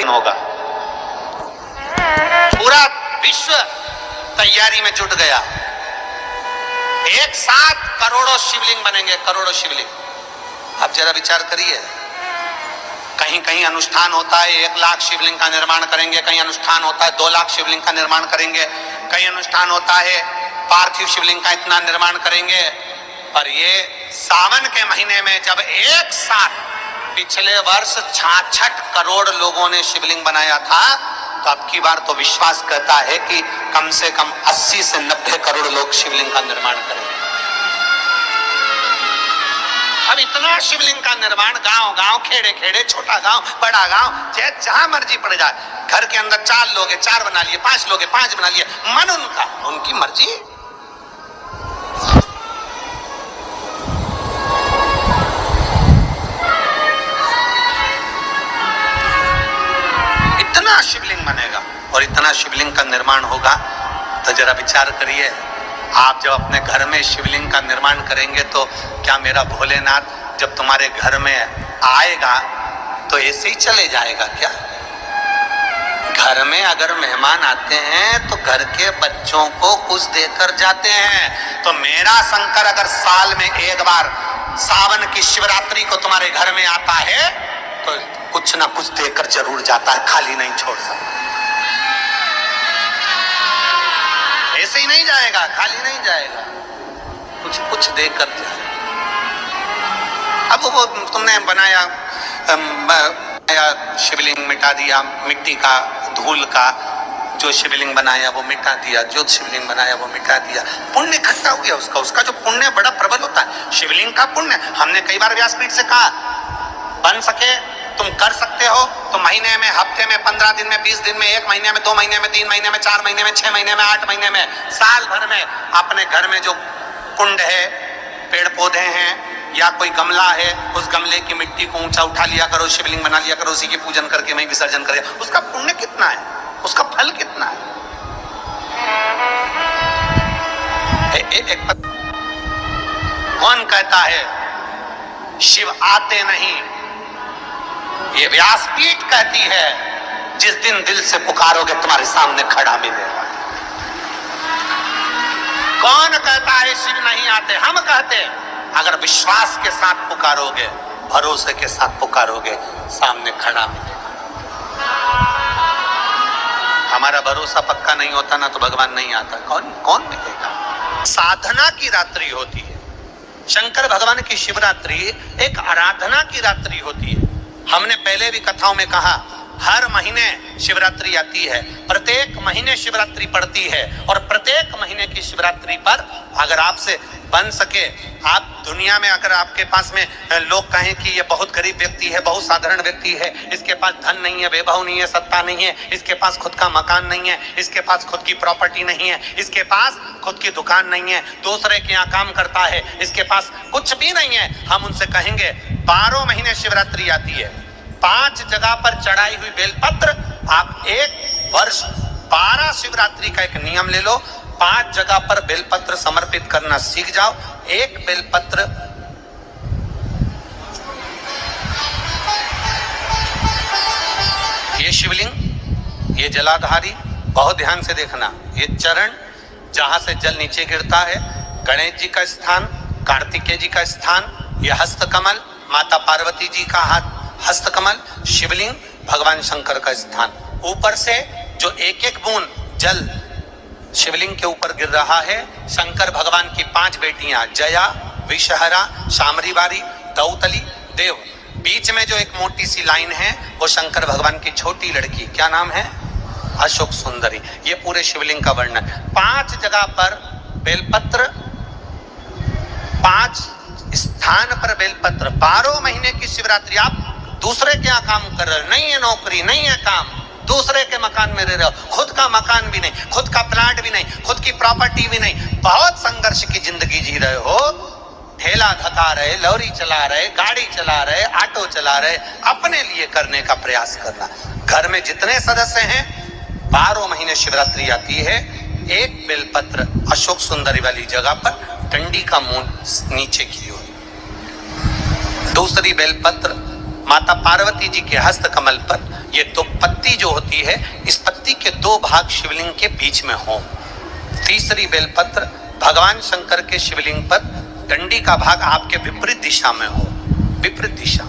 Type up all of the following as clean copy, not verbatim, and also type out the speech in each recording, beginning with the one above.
होगा। पूरा विश्व तैयारी में जुट गया। एक साथ करोड़ों शिवलिंग बनेंगे, करोड़ों शिवलिंग। आप जरा विचार करिए, कहीं कहीं अनुष्ठान होता है 1 लाख शिवलिंग का निर्माण करेंगे, कहीं अनुष्ठान होता है 2 लाख शिवलिंग का निर्माण करेंगे, कहीं अनुष्ठान होता है पार्थिव शिवलिंग का इतना निर्माण करेंगे। पर ये सावन के महीने में जब एक साथ पिछले वर्ष 66 करोड़ लोगों ने शिवलिंग बनाया था, तो अब की बार तो विश्वास करता है कि कम से कम 80 से 90 करोड़ लोग शिवलिंग का निर्माण करेंगे। अब इतना शिवलिंग का निर्माण गांव गांव, खेड़े खेड़े, छोटा गांव, बड़ा गांव, चाहे जहां मर्जी पड़ जाए, घर के अंदर 4 लोग हैं 4 बना लिए, 5 लोग हैं 5 बना लिए, मन उनका, उनकी मर्जी। इतना शिवलिंग बनेगा और इतना शिवलिंग का निर्माण होगा, तो जरा विचार करिए, आप जब अपने घर में शिवलिंग का निर्माण करेंगे तो क्या मेरा भोलेनाथ जब तुम्हारे घर में आएगा तो ऐसे ही चले जाएगा क्या? घर में अगर मेहमान आते हैं तो घर के बच्चों को कुछ देकर जाते हैं। तो मेरा शंकर अगर साल में एक बार सावन की शिवरात्रि को तुम्हारे घर में आता है तो कुछ ना कुछ देकर जरूर जाता है, खाली नहीं छोड़ सकता। ऐसे ही नहीं जाएगा, खाली नहीं जाएगा, कुछ कुछ देकर जाएगा। अब वो तुमने बनाया शिवलिंग मिटा दिया, मिट्टी का धूल का जो शिवलिंग बनाया वो मिटा दिया, जो शिवलिंग बनाया वो मिटा दिया, पुण्य इकट्ठा हो गया उसका। उसका जो पुण्य बड़ा प्रबल होता है, शिवलिंग का पुण्य। हमने कई बार व्यासपीठ से कहा, बन सके तुम कर सकते हो तो महीने में, हफ्ते में, 15 दिन में, 20 दिन में, 1 महीने में, 2 महीने में, 3 महीने में, 4 महीने में, 6 महीने में, 8 महीने में, साल भर में अपने घर में जो कुंड है, पेड़ पौधे हैं या कोई गमला है, उस गमले की मिट्टी को ऊंचा उठा लिया करो, शिवलिंग बना लिया करो, उसी की पूजन करके वहीं विसर्जन करें। उसका पुण्य कितना है, उसका फल कितना है। कौन कहता है शिव आते नहीं? ये व्यासपीठ कहती है, जिस दिन दिल से पुकारोगे तुम्हारे सामने खड़ा मिलेगा। कौन कहता है शिव नहीं आते? हम कहते, अगर विश्वास के साथ पुकारोगे, भरोसे के साथ पुकारोगे, सामने खड़ा मिलेगा। हमारा भरोसा पक्का नहीं होता ना तो भगवान नहीं आता, कौन मिलेगा? साधना की रात्रि होती है। शंकर भगवान की शिवरात्रि एक आराधना की रात्रि होती है। हमने पहले भी कथाओं में कहा, हर महीने शिवरात्रि आती है, प्रत्येक महीने शिवरात्रि पड़ती है, और प्रत्येक महीने की शिवरात्रि पर अगर आपसे बन सके, आप दुनिया में अगर आपके पास में लोग कहें कि ये बहुत गरीब व्यक्ति है, बहुत साधारण व्यक्ति है, इसके पास धन नहीं है, वैभव नहीं है, सत्ता नहीं है, इसके पास खुद का मकान नहीं है, इसके पास खुद की प्रॉपर्टी नहीं है, इसके पास खुद की दुकान नहीं है, दूसरे के यहाँ काम करता है, इसके पास कुछ भी नहीं है, हम उनसे कहेंगे 12 महीने शिवरात्रि आती है, 5 जगह पर चढ़ाई हुई बेलपत्र, आप 1 वर्ष 12 शिवरात्रि का एक नियम ले लो, 5 जगह पर बेलपत्र समर्पित करना सीख जाओ। एक बेलपत्र ये शिवलिंग, ये जलाधारी, बहुत ध्यान से देखना, ये चरण जहां से जल नीचे गिरता है, गणेश जी का स्थान, कार्तिकेय जी का स्थान, ये हस्तकमल, माता पार्वती जी का हाथ हस्तकमल, शिवलिंग, भगवान शंकर का स्थान। ऊपर से जो एक एक बूंद जल शिवलिंग के ऊपर गिर रहा है, शंकर भगवान की 5 बेटियां, जया, विषहरा, शामरीवारी, दौतली, देव। बीच में जो एक मोटी सी लाइन है वो शंकर भगवान की छोटी लड़की, क्या नाम है? अशोक सुंदरी। ये पूरे शिवलिंग का वर्णन। 5 जगह पर बेलपत्र, 5 स्थान पर बेलपत्र। 12 महीने की शिवरात्रि। आप दूसरे के यहाँ काम कर रहे हो, नहीं है नौकरी, नहीं है काम, दूसरे के मकान में रह रहे हो, खुद का मकान भी नहीं, खुद का प्लाट भी नहीं, खुद की प्रॉपर्टी भी नहीं, बहुत संघर्ष की जिंदगी जी रहे हो, ठेला धका रहे, लॉरी चला रहे, गाड़ी चला रहे, ऑटो चला रहे, अपने लिए करने का प्रयास करना। घर में जितने सदस्य हैं, 12 महीने शिवरात्रि आती है, एक बेलपत्र अशोक सुंदरी वाली जगह पर डंडी का मुंह नीचे की ओर, दूसरी बेलपत्र माता पार्वती जी के हस्त कमल पर ये दो पत्ती जो होती है, इस पत्ती के दो भाग शिवलिंग के बीच में हो। तीसरी बेलपत्र भगवान शंकर के शिवलिंग पर डंडी का भाग आपके विपरीत दिशा में हो, विपरीत दिशा।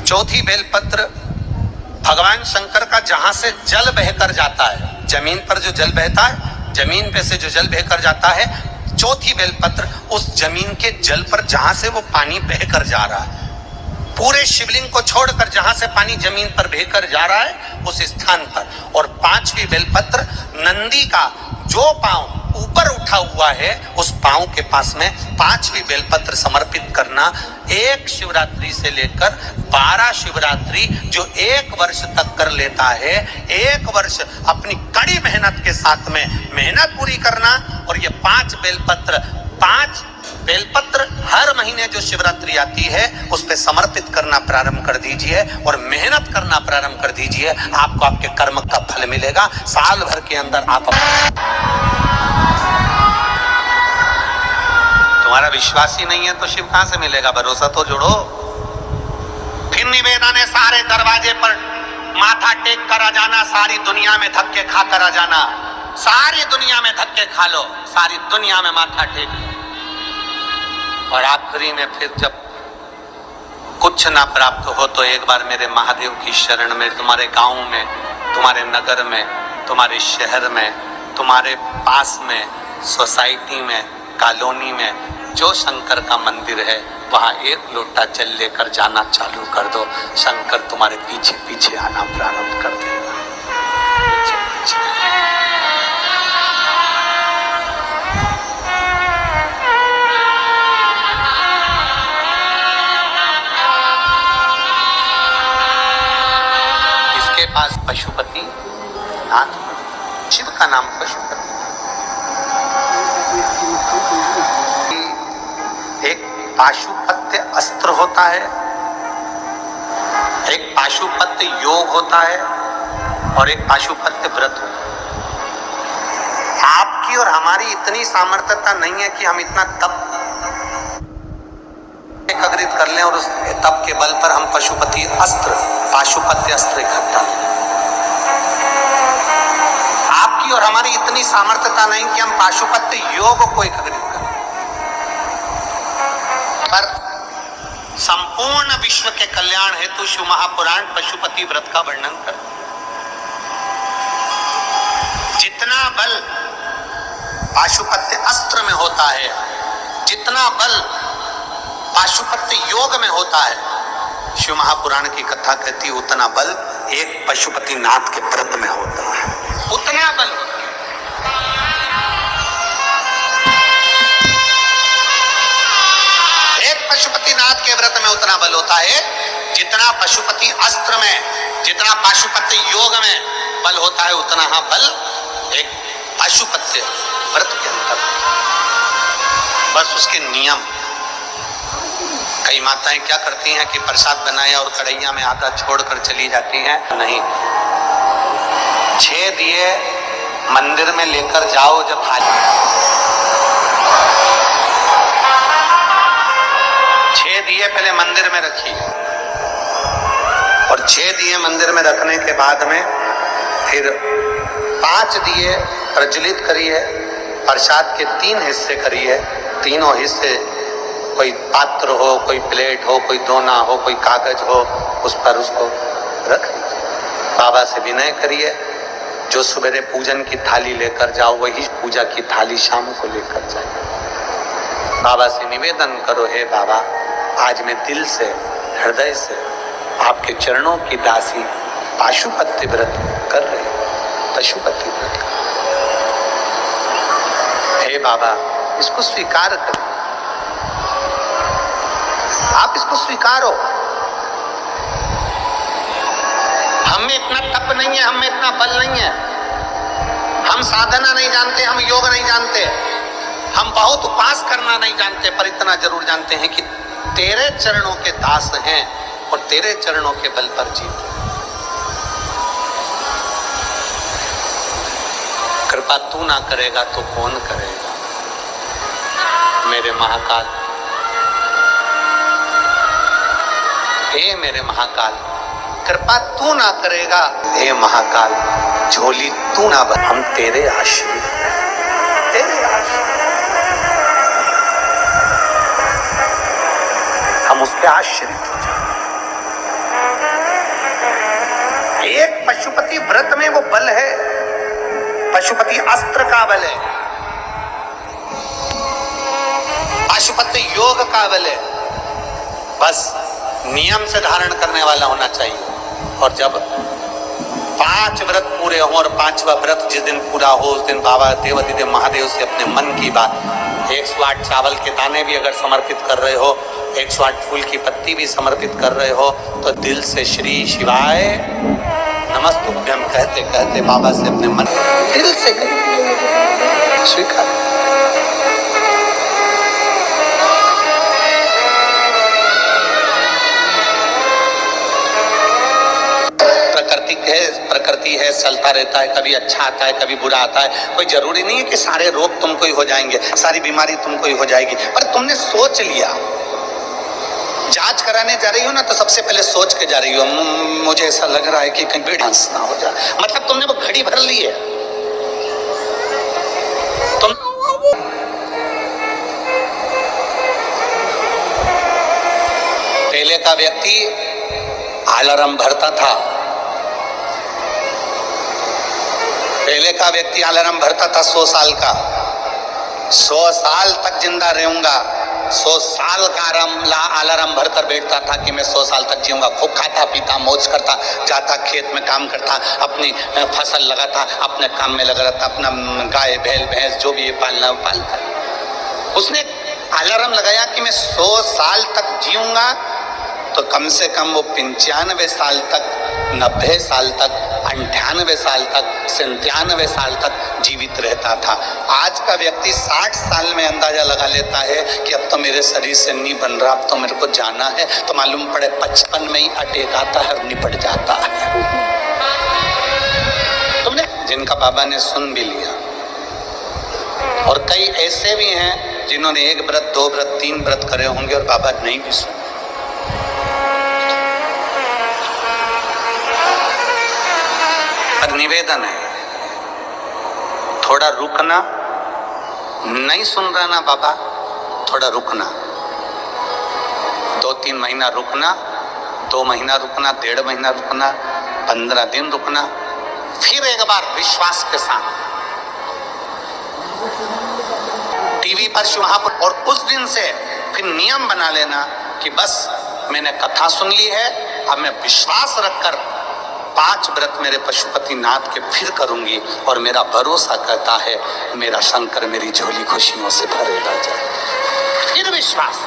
चौथी बेलपत्र भगवान शंकर का जहां से जल बहकर जाता है, जमीन पर जो जल बहता है, जमीन पे से जो जल बहकर जाता है, चौथी बेलपत्र उस जमीन के जल पर जहां से वो पानी बहकर जा रहा है, पूरे शिवलिंग को छोड़कर जहां से पानी जमीन पर बहकर जा रहा है उस स्थान पर। और पांचवी बेलपत्र नंदी का जो पांव ऊपर उठा हुआ है उस पांव के पास में पांचवी बेलपत्र समर्पित करना। एक शिवरात्रि से लेकर 12 शिवरात्रि जो एक वर्ष तक कर लेता है, एक वर्ष अपनी कड़ी मेहनत के साथ में मेहनत पूरी करना। और ये 5 बेलपत्र हर महीने जो शिवरात्रि आती है उस पे समर्पित करना प्रारंभ कर दीजिए और मेहनत करना प्रारंभ कर दीजिए। आपको आपके कर्म का फल मिलेगा। साल भर के अंदर आप तुम्हारा विश्वास ही नहीं है तो शिव कहां से मिलेगा? भरोसा तो जोड़ो। फिर निवेदन है, सारे दरवाजे पर माथा टेक कर आ जाना, सारी दुनिया में धक्के खा कर आ जाना, सारी दुनिया में धक्के खा लो, सारी दुनिया में माथा टेक लो। और आखिरी में फिर जब कुछ ना प्राप्त हो तो एक बार मेरे महादेव की शरण में, तुम्हारे गांव में, तुम्हारे नगर में, तुम्हारे शहर में, तुम्हारे पास में, सोसाइटी में, कॉलोनी में जो शंकर का मंदिर है वहां एक लोटा जल लेकर जाना चालू कर दो। शंकर तुम्हारे पीछे पीछे आना प्रारंभ कर देगा। इसके पास पशुपति नाथ, शिव का नाम पशुपति। एक पाशुपत्य अस्त्र होता है, एक पाशुपत्य योग होता है और एक पाशुपत्य व्रत होता है। आपकी और हमारी इतनी सामर्थ्यता नहीं है कि हम इतना तप एकत्रित कर लें और उस तप के बल पर हम पशुपति अस्त्र, पाशुपत्य अस्त्र इकट्ठा। आपकी और हमारी इतनी सामर्थ्यता नहीं कि हम पाशुपत्य योग को एकत्रित करें। पर संपूर्ण विश्व के कल्याण हेतु शिव महापुराण पशुपति व्रत का वर्णन कर। जितना बल पाशुपत्य अस्त्र में होता है, जितना बल पाशुपत्य योग में होता है, शिव महापुराण की कथा कहती उतना बल एक पशुपति नाथ के व्रत में होता है, उतना बल। पशुपति नाथ के व्रत में उतना बल होता है जितना पशुपति अस्त्र में, जितना पाशुपत्य योग में बल होता है उतना हाँ बल एक पाशुपत्य व्रत के अंदर। बस उसके नियम। कई माताएं क्या करती हैं कि प्रसाद बनाया और कढ़ैया में आधा छोड़कर चली जाती हैं। नहीं, 6 दिए मंदिर में लेकर जाओ। जब दिए पहले मंदिर में रखिए और 6 दिए मंदिर में रखने के बाद में फिर 5 दिए प्रज्वलित करिए। प्रसाद के 3 हिस्से करिए, तीनों हिस्से कोई पात्र हो, कोई प्लेट हो, कोई दोना हो, कोई कागज हो, उस पर उसको रख लीजिए। बाबा से विनय करिए, जो सवेरे पूजन की थाली लेकर जाओ वही पूजा की थाली शाम को लेकर जाए। बाबा से निवेदन करो, हे बाबा आज मैं दिल से, हृदय से आपके चरणों की दासी पाशुपत्य व्रत कर रही हूं, पशुपति व्रत। हे बाबा इसको स्वीकार करो, आप इसको स्वीकारो। हमें इतना तप नहीं है, हमें इतना बल नहीं है, हम साधना नहीं जानते, हम योग नहीं जानते, हम बहुत उपास करना नहीं जानते, पर इतना जरूर जानते हैं कि तेरे चरणों के दास हैं और तेरे चरणों के बल पर जीते। कृपा तू ना करेगा तो कौन करेगा? मेरे महाकाल हे मेरे महाकाल, कृपा तू ना करेगा, हे महाकाल झोली तू ना भर, हम तेरे आश्रित, तेरे आश्रित, हम उस पे आश्रित हो जाए। एक पशुपति व्रत में वो बल है, पशुपति अस्त्र का बल है, पशुपति योग का बल है, बस नियम से धारण करने वाला होना चाहिए। और जब 5 व्रत पूरे हों और 5वां व्रत जिस दिन पूरा हो उस दिन बाबा देवाधिदेव महादेव से अपने मन की बात, 108 चावल के दाने भी अगर समर्पित कर रहे हो, 108 फूल की पत्ती भी समर्पित कर रहे हो, तो दिल से श्री शिवाय नमस्तुभ्यम कहते कहते बाबा से अपने मन दिल से स्वीकार। प्रकृति है, चलता रहता है, कभी अच्छा आता है कभी बुरा आता है। कोई जरूरी नहीं है कि सारे रोग तुमको ही हो जाएंगे, सारी बीमारी तुमको ही हो जाएगी, पर तुमने सोच लिया। जांच कराने जा रही हो ना, तो सबसे पहले सोच के जा रही हो, मुझे ऐसा लग रहा है कि कहीं भी डांस ना हो जाए, मतलब तुमने वो घड़ी भर ली है। तुम पहले का व्यक्ति अलार्म भरता था, पहले का व्यक्ति अलार्म भरता था 100 साल का, 100 साल तक जिंदा रहूंगा, 100 साल का अलार्म भरकर बैठता था कि मैं 100 साल तक जीऊंगा। खूब खाता पीता मौज करता, जाता खेत में काम करता, अपनी फसल लगाता, अपने काम में लगा रहता, अपना गाय बैल भैंस जो भी पालना पालता। उसने अलार्म लगाया कि मैं 100 साल तक जीऊंगा, तो कम से कम वो 95 साल तक, 90 साल तक, 98 साल तक, 97 साल तक जीवित रहता था। आज का व्यक्ति 60 साल में अंदाजा लगा लेता है कि अब तो मेरे शरीर से नहीं बन रहा, अब तो मेरे को जाना है, तो मालूम पड़े 55 में ही अटैक आता है और निपट जाता है। तुमने जिनका बाबा ने सुन भी लिया, और कई ऐसे भी हैं जिन्होंने 1 व्रत 2 व्रत 3 व्रत करे होंगे और बाबा नहीं भी सुने। पर निवेदन है, थोड़ा रुकना, नहीं सुन रहा ना बाबा, थोड़ा रुकना, 2-3 महीना रुकना, 2 महीना रुकना, 1.5 महीना रुकना, 15 दिन रुकना, फिर एक बार विश्वास के साथ टीवी पर शिवहापुर, और उस दिन से फिर नियम बना लेना कि बस मैंने कथा सुन ली है, अब मैं विश्वास रखकर 5 व्रत मेरे पशुपति नाथ के फिर करूंगी, और मेरा भरोसा करता है मेरा शंकर मेरी झोली खुशियों से भरेगा जाए। फिर विश्वास।